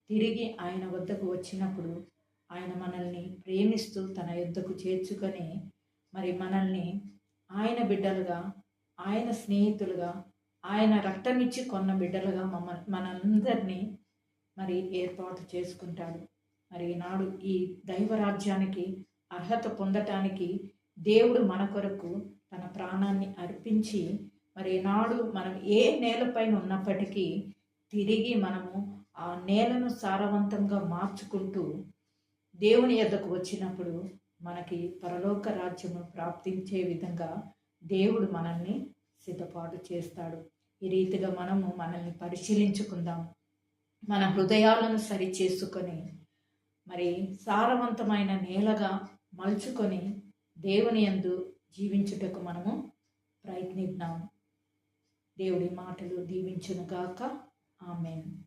తిరిగి ఆయన వద్దకు వచ్చినప్పుడు ఆయన మనల్ని ప్రేమిస్తూ తన యొద్దకు చేర్చుకొని మరి మనల్ని ఆయన బిడ్డలుగా, ఆయన స్నేహితులుగా, ఆయన రక్తమిచ్చి కొన్న బిడ్డలుగా మనందరినీ మరి ఏర్పాటు చేసుకుంటాడు. మరి ఈనాడు ఈ దైవరాజ్యానికి అర్హత పొందటానికి దేవుడు మన కొరకు తన ప్రాణాన్ని అర్పించి మరి ఈనాడు మనం ఏ నేలపైన ఉన్నప్పటికీ తిరిగి మనము ఆ నేలను సారవంతంగా మార్చుకుంటూ దేవుని యొద్దకు వచ్చినప్పుడు మనకి పరలోక రాజ్యము ప్రాప్తించే విధంగా దేవుడు మనల్ని సిద్ధపాటు చేస్తాడు. ఈ రీతిగా మనము మనల్ని పరిశీలించుకుందాం, మన హృదయాలను సరిచేసుకొని మరి సారవంతమైన నేలగా మలుచుకొని దేవుని యందు జీవించుటకు మనము ప్రయత్నిద్దాం. దేవుడి మాటలు దీవించునుగాక. ఆమేన్.